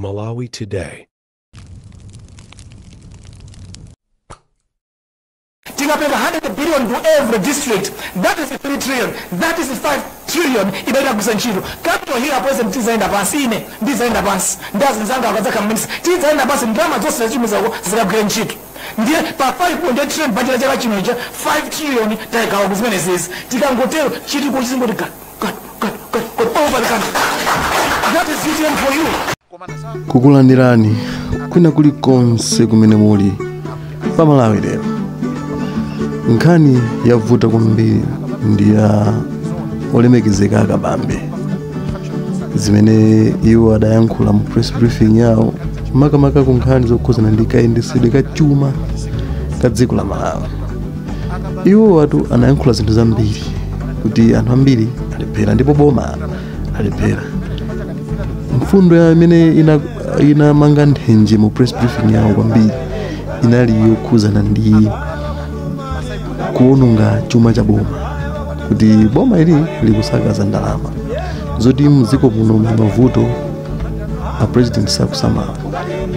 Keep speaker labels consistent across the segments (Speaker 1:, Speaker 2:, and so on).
Speaker 1: Malawi Today.
Speaker 2: Tingapeka 100 billion to every district. That is 3 trillion. That is 5 trillion. Ibaida kusanchiro. Capital here present tizaenda pasi ine. Tizaenda pasi. Ndazi nzanga wakazaka minisi. Tizaenda pasi ndama zose zimu zaka grenchito. Ndiye pa 5.8 trillion budget chaka chinoja 5 trillion taikawa kuzimene zizi. Tikangotero chiti kuchizingo tika. That is VTN for you.
Speaker 3: Kukulandirani kwina kulikonse kumene muli pa Malawi lero. Nkhani yavuta kwambiri ndi ya olemekezeka akabambe zimene iwo adayankhula mu press briefing yawo makamaka ku nkhani zokhuzana ndi kayendetsedwe ka chuma ka dziko la Malawi. Iwo watu anayankhula zinthu zambiri kuti anthu ambiri alephera ndipo boma alephera. Mfundo ya imene inamanga nthenje mu press briefing yawo kwambiri inali yokhuzana ndi kuononga chuma cha boma, kuti boma ili likusakaza ndalama zoti muziko muno mavuto a president sakusamala,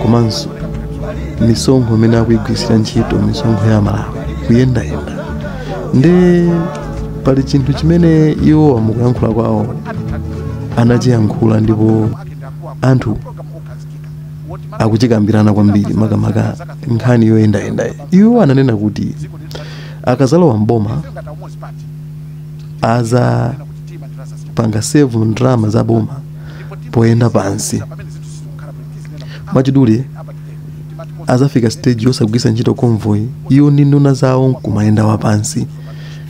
Speaker 3: komanso misonkho imene akuyigwirisira ntchito misonkho ya Malawi kuyendayenda. Nde pali chinthu chimene iwo amukuyankhula kwawo anachiyankhula ndipo anthu akuchikambirana kwambiri makamaka nkhani yoyendayenda. Iwo ananena kuti akazalowa mboma aza panga save ndrama za boma poyenda pansi. Mwachidule azafika stage yosagwisa ntchito convoy iyo ndi nduna zawo nkumayenda wapansi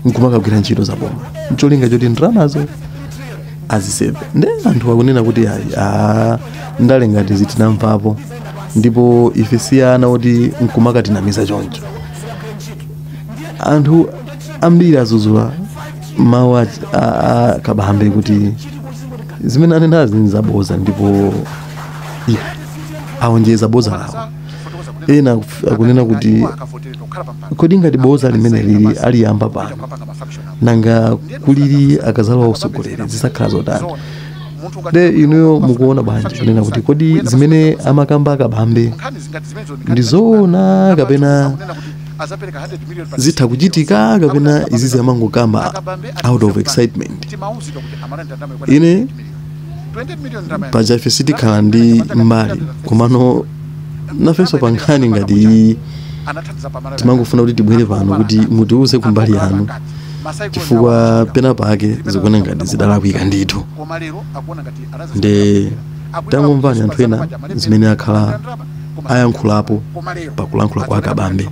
Speaker 3: nkumakagwira ntchito za boma, ncholinga choti ndramazo aziseve. Nde anthu akunena kuti ndale ngati zitinamvapo ndipo ife siyana kuti nkumakatinamiza choncho. Anthu ambiri azuzula mawu akabambe kuti zimene anenazi nzaboza ndipo aonjeza boza lawo. Ena akunena kuti kodi ngati boza limene lili aliyamba pano nanga kulili akazalowa usogoleri zisakhala zotani. De inuyo mukuona bwanji kunena kuti kodi zimene amakamba akabambe ndizoona kapena zitha kuchitika kapena izizi amangokamba out of excitement. Ine pajafe sitikhala ndi mbali komano nafenso pa nkhani ngati timangofuna kuti tibwere pano kuti mutiuze kumbali yanu chifukwa pena pake zikuona ngati zidalakwika ndithu. Nde tangomvani anthu ena zimene akhala ayankhulapo pakulankhula kwa akabambe.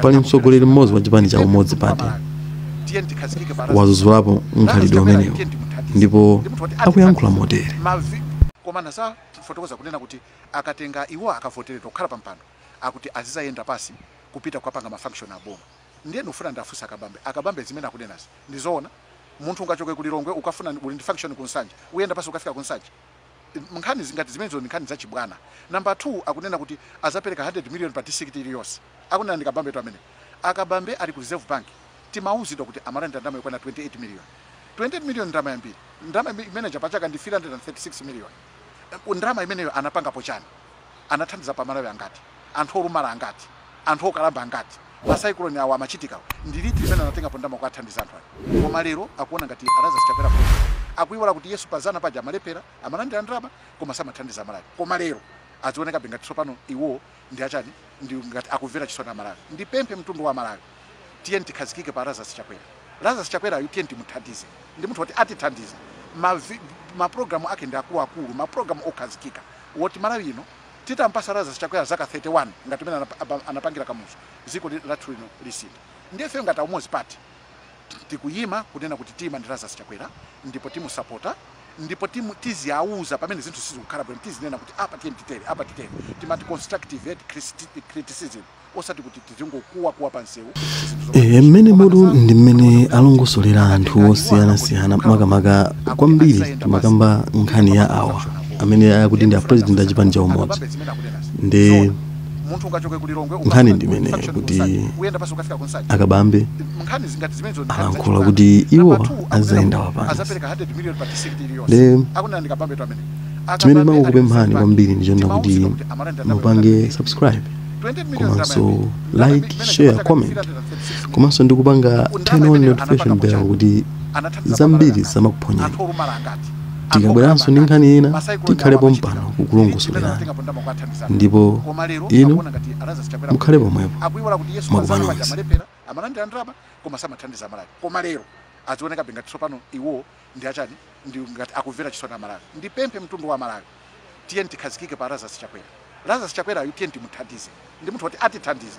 Speaker 3: Pali mtsogoleri mmodzi wa chipani cha Umodzi Party wazuzulapo nkhalidwe umenewo ndipo akuyankhula motere.
Speaker 4: Komana za fotokoza kunena kuti akatenga iwo akavotere tokhala pampando akuti azizayenda pasi kupita kwapanga mafunction aboma. Ndiye ndofuna ndafusa akabambe zimene akunenazi ndizoona. Munthu ungachoke kulilongwe ukafuna uli ndi function kunsanje uyenda pasi ukafika kunsanje. Nkhani zingati zimenezo nkhani za chibwana. Number 2 akunena kuti azapereka 100 million pa district iliyonse. Akunena ndi kabambe to amene akabambe ali ku reserve bank timauzidwa kuti amalanda ndama yokwana 28 million. 28 million ndama yambiri. Ndama manager pachaka ndi 336 million. Ndama imeneyo anapanga pochani. Anathandiza pa Malawi angati. Anthu olumala angati. Anthu okalamba angati. Masaikoloni awo amachitika. Ndiliti imene anatenga pondama kwa athandiza anthu. Koma lero akuona ngati araza zichapera kuti akuiwala kuti Yesu pazana paja amalepera amalandira ndalama koma samathandiza Malawi. Koma lero azioneka ngati tsopano iwo ndi achani ndi ngati akuvera chisoni na Malawi. Ndipemphe mtundu wa Malawi tiye tikhazikike pa araza zichakwera. Araza zichakwera tiye timuthandize. Ndi munthu woti atithandize. Ma program ake ndi akulu ma program okhazikika woti Malawi ino titampasa araza zichakwera zaka 31 ngati mena anapangira kamuzu ziko lathu lino lisita. Ndiye fe ngati Umodzi Party tikuyima kunena kuti tima ndi araza zichakwera ndipo timu supporta ndipo timu tiziauza pamene zinthu sizikukhala bwino tizinena kuti apa titere timati constructive criticism osati kuti tizingokuwa pansewu.
Speaker 3: Mmene mutu ndi mmene alongosolera anthu osiyanasiyana makamaka kwambiri timakamba nkhani ya awa amene akuti ndi a president a chipani cha Umodzi. Nde nkhani ndi imene kuti akabambe alankhula kuti iwo azayenda wapansi. Nde chimene makukupemphani kwambiri ndichona kuti mupange subscribe komanso like share comment komanso ndikupanga turn on notification bell kuti zambiri zamakuphonyani tikabweranso ndi nkhani ina tikhalepo mpano kukulongosolerani ndipo inu mukhale pomwepo mwakupanonzi
Speaker 4: amalandira ndalama koma samathandiza Malawi koma lero azioneka ngati tsopano iwo ndi achani ndi ngati akumvera chisoni Malawi ndipemphe mtundu wa Malawi tiye tikhazikike pa Lazarus Chakwera. Lazarus Chakwera tiye timuthandize ndi munthu woti atithandize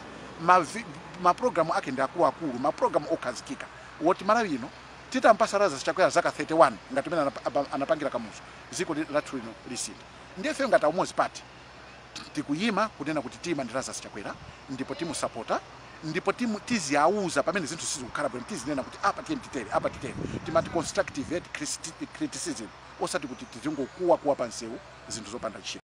Speaker 4: ma program ake ndi akulu ma program okhazikika woti Malawi ino titampasa Lazarus Chakwera zaka 31 ngati mena anapangira kamuzu ziko lathu lino lisita ndiye ngati Umozi Party tikuyima kunena kuti tima ndi Lazarus Chakwera ndipo timusapota ndipo tiziauza pamene zinthu sizikukhala bwino tizinena kuti apa titere timati constructive criticism osati kuti tizingokuwa pansewu zinthu zopanda ntchito.